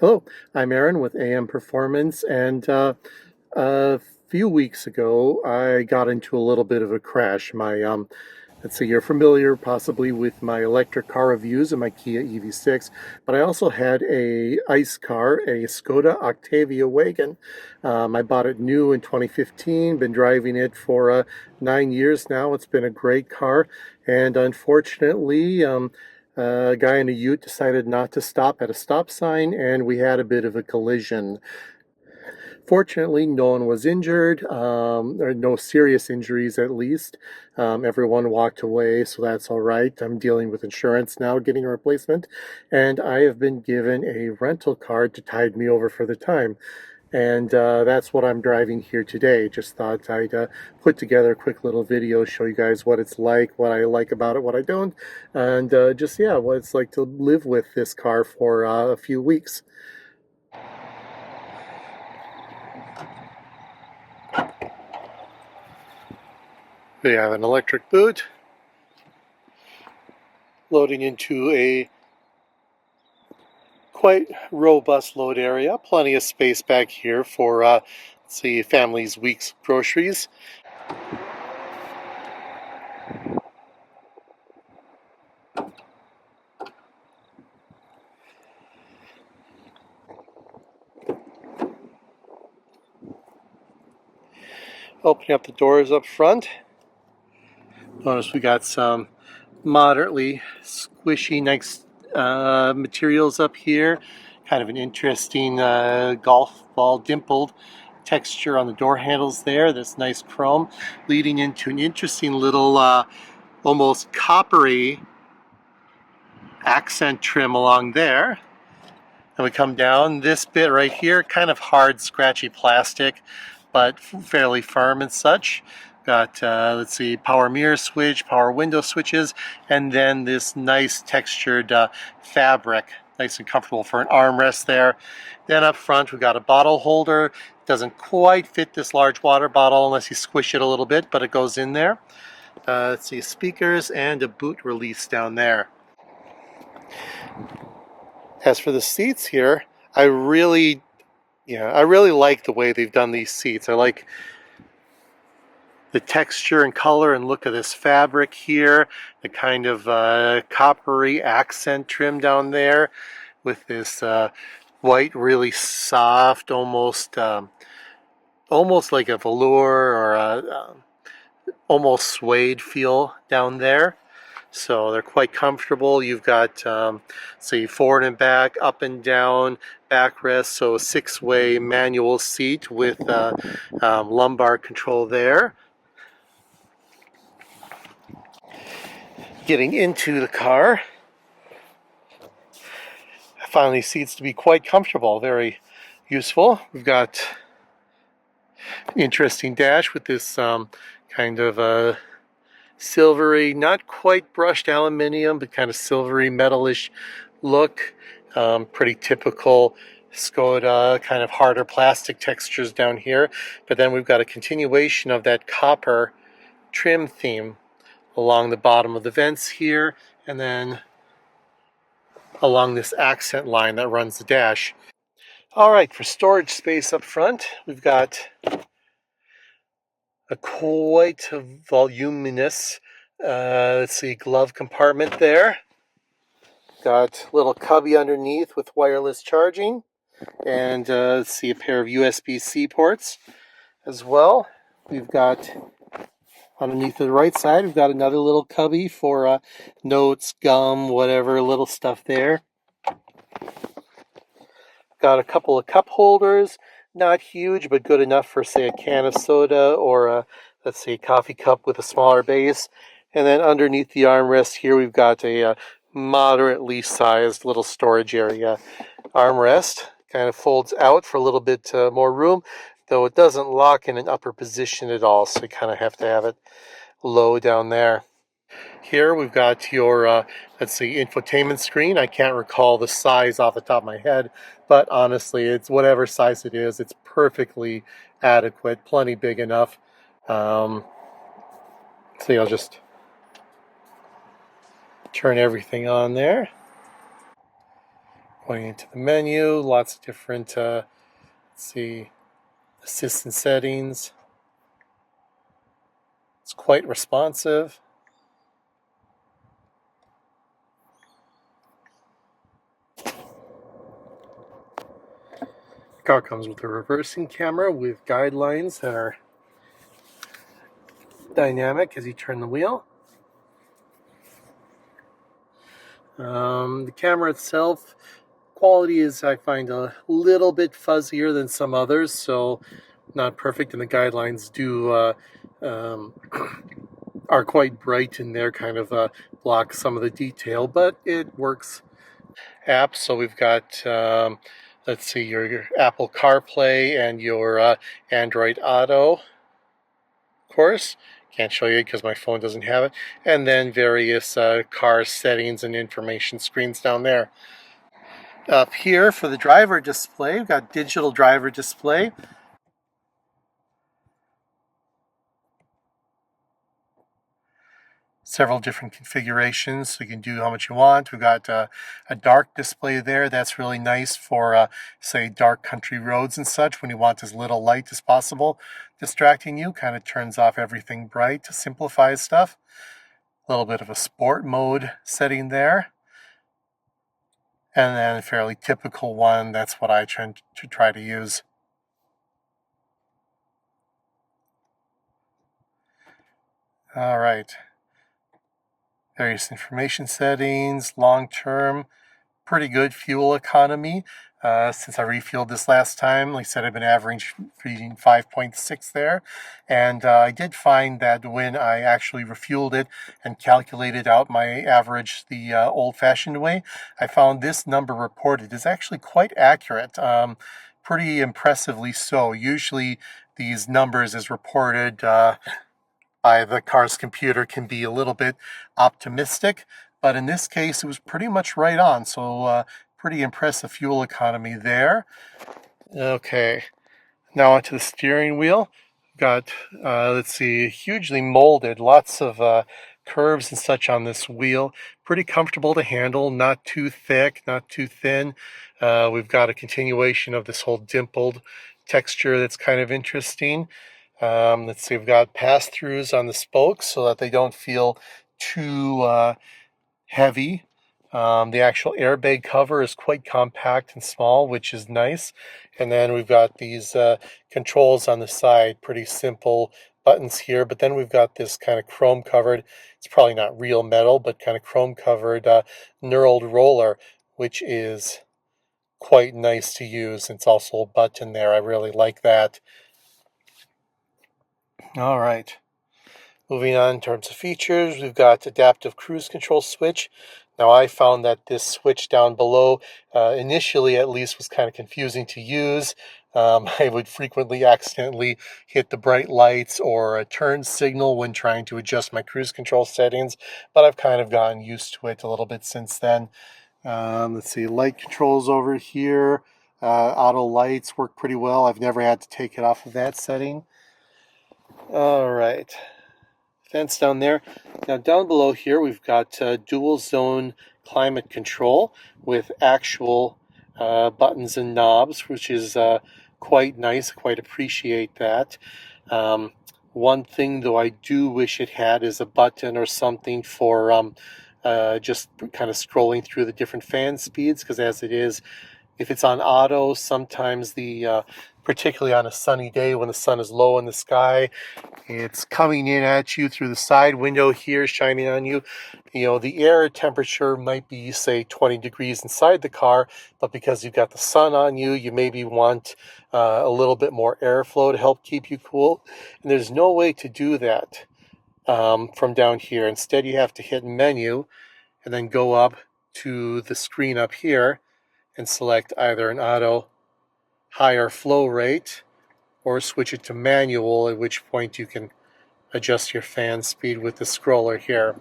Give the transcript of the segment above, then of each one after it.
Hello, I'm Aaron with AM Performance, and a few weeks ago I got into a little bit of a crash. Let's see, you're familiar possibly with my electric car reviews and my Kia EV6, but I also had a ICE car, a Skoda Octavia wagon. I bought it new in 2015, been driving it for 9 years now. It's been a great car, and unfortunately, a guy in a ute decided not to stop at a stop sign, and we had a bit of a collision. Fortunately, no one was injured, or no serious injuries at least. Everyone walked away, so that's all right. I'm dealing with insurance now, getting a replacement, and I have been given a rental car to tide me over for the time. And that's what I'm driving here today. Just thought I'd put together a quick little video, show you guys what it's like, what I like about it, what I don't, and just, yeah, what it's like to live with this car for a few weeks. We have an electric boot, loading into a quite robust load area. Plenty of space back here for, let's see, family's week's groceries. Opening up the doors up front. Notice we got some moderately squishy, nice materials up here. Kind of an interesting golf ball dimpled texture on the door handles there. This nice chrome leading into an interesting little almost coppery accent trim along there. And we come down this bit right here, kind of hard, scratchy plastic, but fairly firm and such. Got, let's see, power mirror switch, power window switches, and then this nice textured fabric, nice and comfortable for an armrest there. Then up front, we've got a bottle holder. Doesn't quite fit this large water bottle unless you squish it a little bit, but it goes in there. Let's see, speakers and a boot release down there. As for the seats here, I really like the way they've done these seats. I like the texture and color and look of this fabric here, the kind of coppery accent trim down there with this white, really soft, almost like a velour or a almost suede feel down there. So they're quite comfortable. You've got, say, forward and back, up and down, backrest, so a 6-way manual seat with lumbar control there. Getting into the car, I found these seats to be quite comfortable, very useful. We've got an interesting dash with this kind of silvery, not quite brushed aluminium, but kind of silvery metalish look. Pretty typical Skoda, kind of harder plastic textures down here. But then we've got a continuation of that copper trim theme along the bottom of the vents here, and then along this accent line that runs the dash. All right, for storage space up front, we've got a quite voluminous, let's see, glove compartment there. Got a little cubby underneath with wireless charging, and let's see, a pair of USB-C ports as well. We've got underneath the right side, we've got another little cubby for notes, gum, whatever, little stuff there. Got a couple of cup holders, not huge, but good enough for, say, a can of soda or a, let's say, coffee cup with a smaller base. And then underneath the armrest here, we've got a moderately sized little storage area. Armrest kind of folds out for a little bit more room, though it doesn't lock in an upper position at all, so you kind of have to have it low down there. Here we've got your, let's see, infotainment screen. I can't recall the size off the top of my head, but honestly, it's whatever size it is, it's perfectly adequate, plenty big enough. So I'll just turn everything on there. Pointing to the menu, lots of different, let's see, assistant settings. It's quite responsive. The car comes with a reversing camera with guidelines that are dynamic as you turn the wheel. The camera itself, quality is, I find, a little bit fuzzier than some others, so not perfect, and the guidelines do are quite bright in there, kind of block some of the detail, but it works. Apps, so we've got let's see, your Apple CarPlay and your Android Auto, of course. Can't show you because my phone doesn't have it. And then various car settings and information screens down there. Up here for the driver display, we've got digital driver display. Several different configurations, so you can do how much you want. We've got a dark display there. That's really nice for, say, dark country roads and such, when you want as little light as possible distracting you. Kind of turns off everything bright to simplify stuff. A little bit of a sport mode setting there. And then a fairly typical one, that's what I try to use. All right. Various information settings, long-term, pretty good fuel economy. Since I refueled this last time, like I said, I've been averaging 5.6 there. And I did find that when I actually refueled it and calculated out my average the old-fashioned way, I found this number reported is actually quite accurate. Pretty impressively so. Usually these numbers as reported by the car's computer can be a little bit optimistic, but in this case it was pretty much right on, so pretty impressive fuel economy there. Okay, now onto the steering wheel. Got, let's see, hugely molded, lots of curves and such on this wheel. Pretty comfortable to handle, not too thick, not too thin. We've got a continuation of this whole dimpled texture that's kind of interesting. Let's see, we've got pass-throughs on the spokes so that they don't feel too heavy. The actual airbag cover is quite compact and small, which is nice. And then we've got these controls on the side, pretty simple buttons here. But then we've got this kind of chrome-covered, it's probably not real metal, but kind of chrome-covered knurled roller, which is quite nice to use. It's also a button there. I really like that. All right. Moving on in terms of features, we've got adaptive cruise control switch. Now I found that this switch down below, initially at least, was kind of confusing to use. I would frequently accidentally hit the bright lights or a turn signal when trying to adjust my cruise control settings, but I've kind of gotten used to it a little bit since then. Let's see, light controls over here. Auto lights work pretty well. I've never had to take it off of that setting. All right. Fence down there. Now down below here we've got dual zone climate control with actual buttons and knobs, which is quite nice. Quite appreciate that. One thing though I do wish it had is a button or something for just kind of scrolling through the different fan speeds, because as it is, if it's on auto, sometimes particularly on a sunny day when the sun is low in the sky, it's coming in at you through the side window here, shining on you. You know, the air temperature might be, say, 20 degrees inside the car, but because you've got the sun on you, you maybe want a little bit more airflow to help keep you cool. And there's no way to do that from down here. Instead, you have to hit menu and then go up to the screen up here and select either an auto higher flow rate or switch it to manual, at which point you can adjust your fan speed with the scroller here.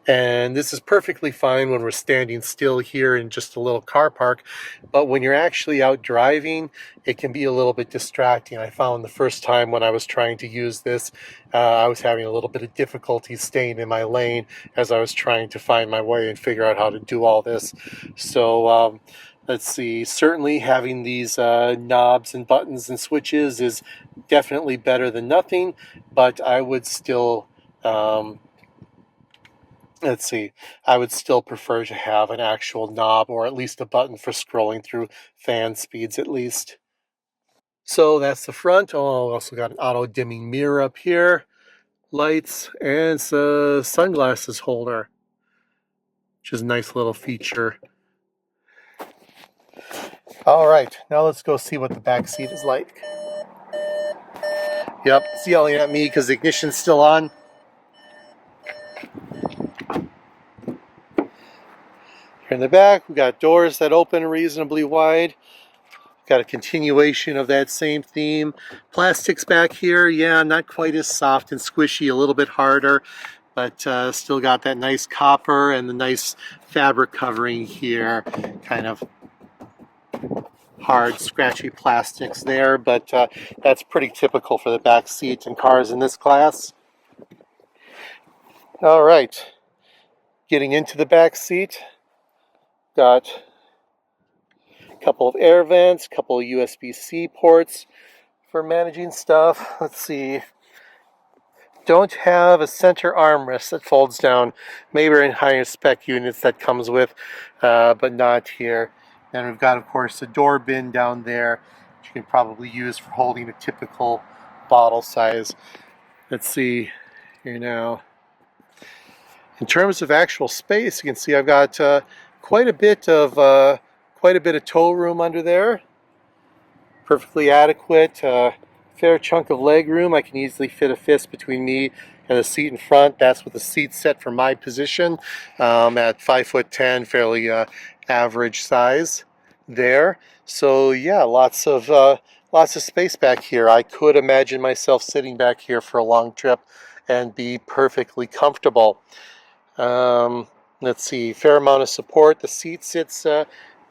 And this is perfectly fine when we're standing still here in just a little car park. But when you're actually out driving, it can be a little bit distracting. I found the first time when I was trying to use this, I was having a little bit of difficulty staying in my lane as I was trying to find my way and figure out how to do all this. So let's see, certainly having these knobs and buttons and switches is definitely better than nothing, but I would still let's see, I would still prefer to have an actual knob or at least a button for scrolling through fan speeds at least. So that's the front. Oh, also got an auto dimming mirror up here, lights, and it's a sunglasses holder, which is a nice little feature. All right, now let's go see what the back seat is like. Yep, it's yelling at me because the ignition's still on. Here in the back, we got doors that open reasonably wide. Got a continuation of that same theme. Plastics back here, yeah, not quite as soft and squishy, a little bit harder, but still got that nice copper and the nice fabric covering here. Kind of hard, scratchy plastics there, but that's pretty typical for the back seat in cars in this class. All right, getting into the back seat, got a couple of air vents, a couple of USB-C ports for managing stuff. Let's see. Don't have a center armrest that folds down. Maybe in higher spec units that comes with, but not here. And we've got, of course, a door bin down there, which you can probably use for holding a typical bottle size. Let's see here now. In terms of actual space, you can see I've got quite a bit of tow room under there. Perfectly adequate. Fair chunk of leg room. I can easily fit a fist between me and the seat in front. That's with the seat set for my position at 5'10", fairly average size there. So yeah, lots of space back here. I could imagine myself sitting back here for a long trip and be perfectly comfortable. Let's see, fair amount of support. The seat sits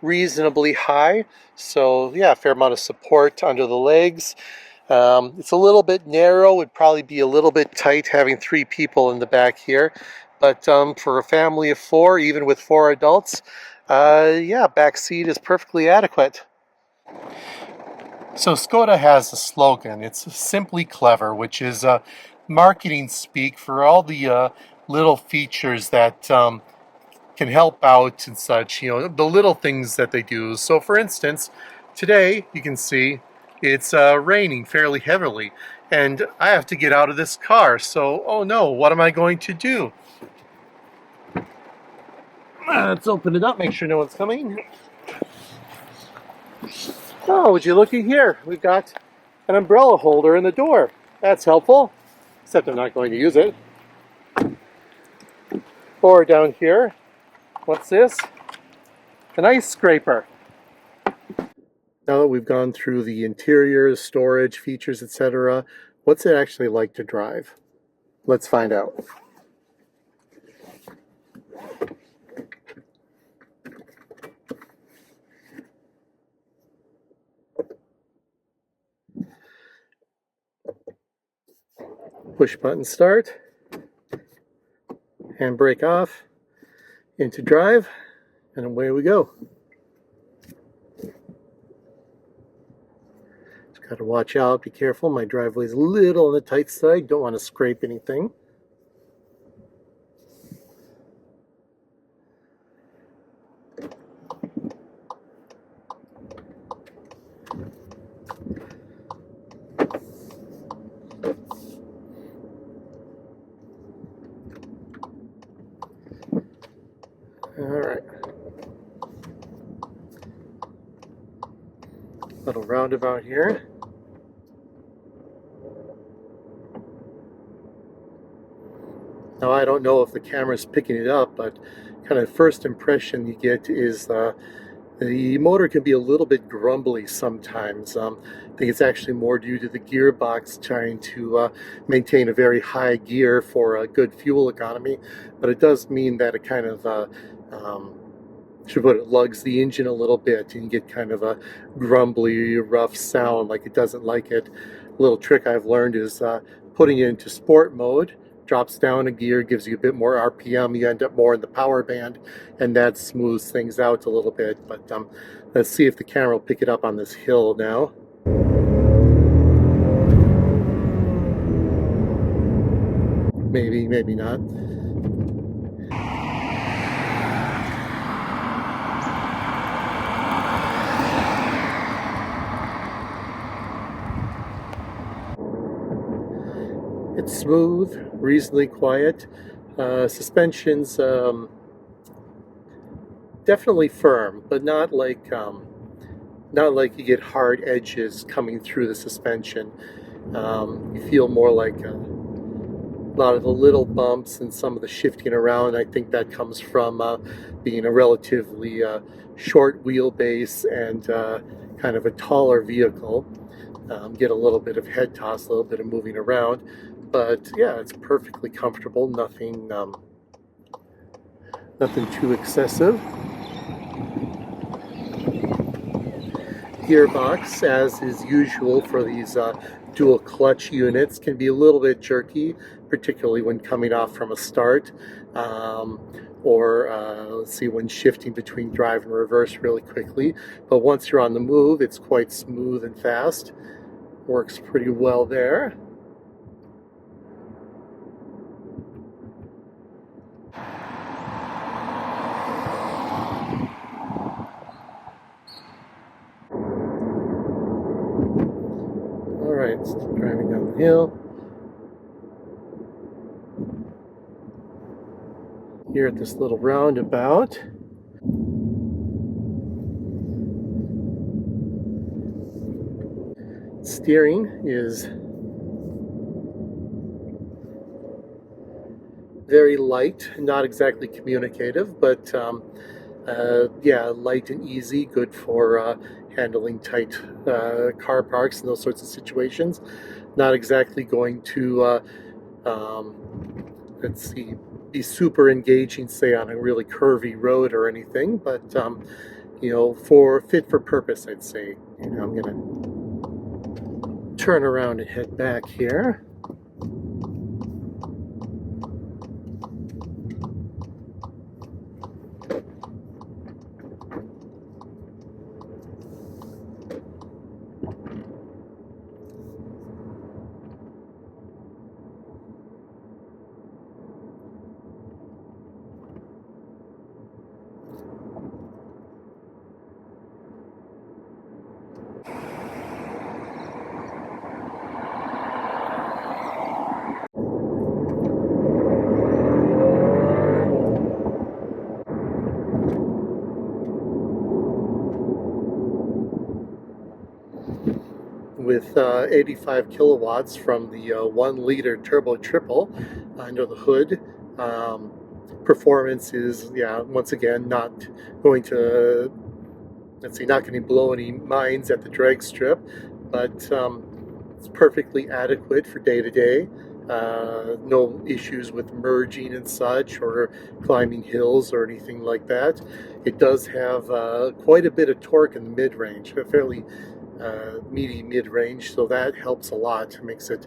reasonably high, so yeah, fair amount of support under the legs. It's a little bit narrow, would probably be a little bit tight having 3 people in the back here, but for a family of 4, even with 4 adults, yeah, back seat is perfectly adequate. So Skoda has a slogan, it's simply clever, which is marketing speak for all the little features that can help out and such, you know, the little things that they do. So for instance, today you can see it's raining fairly heavily and I have to get out of this car. So, oh no, what am I going to do? Let's open it up, make sure no one's coming. Oh, would you looky here? We've got an umbrella holder in the door. That's helpful, except I'm not going to use it. Or down here, what's this? An ice scraper. Now that we've gone through the interior, storage, features, etc., what's it actually like to drive? Let's find out. Push button start, handbrake off, into drive, and away we go. Just got to watch out, be careful. My driveway's a little on the tight side, don't want to scrape anything. Alright. Little roundabout here. Now I don't know if the camera's picking it up, but kind of first impression you get is The motor can be a little bit grumbly sometimes. I think it's actually more due to the gearbox trying to maintain a very high gear for a good fuel economy, but it does mean that it kind of um, should put it lugs the engine a little bit, and you get kind of a grumbly, rough sound like it doesn't like it. A little trick I've learned is putting it into sport mode. Drops down a gear, gives you a bit more RPM. You end up more in the power band, and that smooths things out a little bit. But let's see if the camera will pick it up on this hill now. Maybe, maybe not. It's smooth, reasonably quiet. Suspension's definitely firm, but not like you get hard edges coming through the suspension. You feel more like a lot of the little bumps and some of the shifting around. I think that comes from being a relatively short wheelbase and kind of a taller vehicle. Get a little bit of head toss, a little bit of moving around, but yeah, it's perfectly comfortable. Nothing too excessive. Gearbox, as is usual for these dual clutch units, can be a little bit jerky, particularly when coming off from a start, or let's see, when shifting between drive and reverse really quickly. But once you're on the move, it's quite smooth and fast. Works pretty well there. All right, driving down the hill. Here at this little roundabout. Steering is very light, not exactly communicative, but yeah, light and easy, good for handling tight car parks and those sorts of situations. Not exactly going to, let's see, be super engaging, say, on a really curvy road or anything, but you know, for fit for purpose, I'd say. You know, I'm gonna turn around and head back here. With 85 kilowatts from the 1 liter turbo triple under the hood. Um, Performance is, yeah, once again, not going to, let's see, not going to blow any minds at the drag strip, but it's perfectly adequate for day to day. No issues with merging and such, or climbing hills or anything like that. It does have quite a bit of torque in the mid-range, a fairly meaty mid-range, so that helps a lot, makes it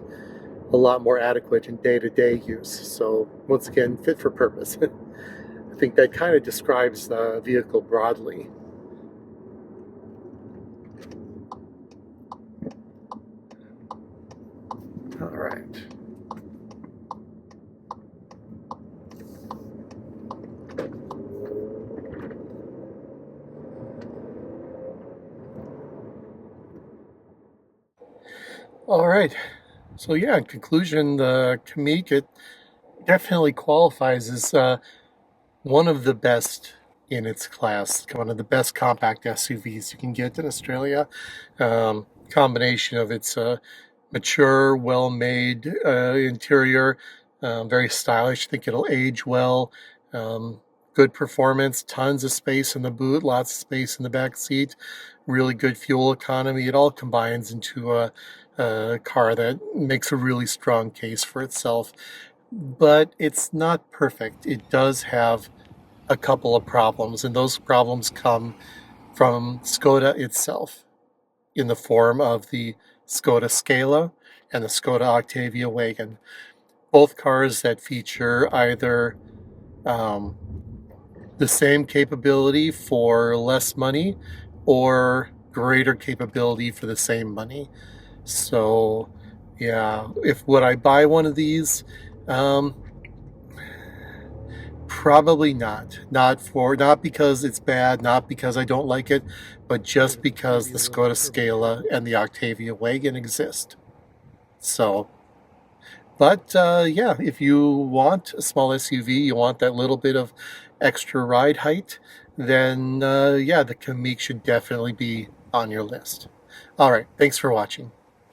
a lot more adequate in day-to-day use. So once again, fit for purpose. I think that kind of describes the vehicle broadly. All right. All right. So yeah, in conclusion, the Kamiq, it definitely qualifies as one of the best in its class, one of the best compact SUVs you can get in Australia. Combination of its mature, well-made interior, very stylish. I think it'll age well. good performance, tons of space in the boot, lots of space in the back seat, really good fuel economy. It all combines into a car that makes a really strong case for itself. But it's not perfect. It does have a couple of problems, and those problems come from Skoda itself in the form of the Skoda Scala and the Skoda Octavia wagon. Both cars that feature either um, the same capability for less money or greater capability for the same money. So, yeah, if would I buy one of these? Um, Probably not. Not because it's bad, not because I don't like it, but just because the Skoda Scala and the Octavia wagon exist. So, but yeah, if you want a small SUV, you want that little bit of extra ride height, then yeah, the Kamiq should definitely be on your list. All right, thanks for watching.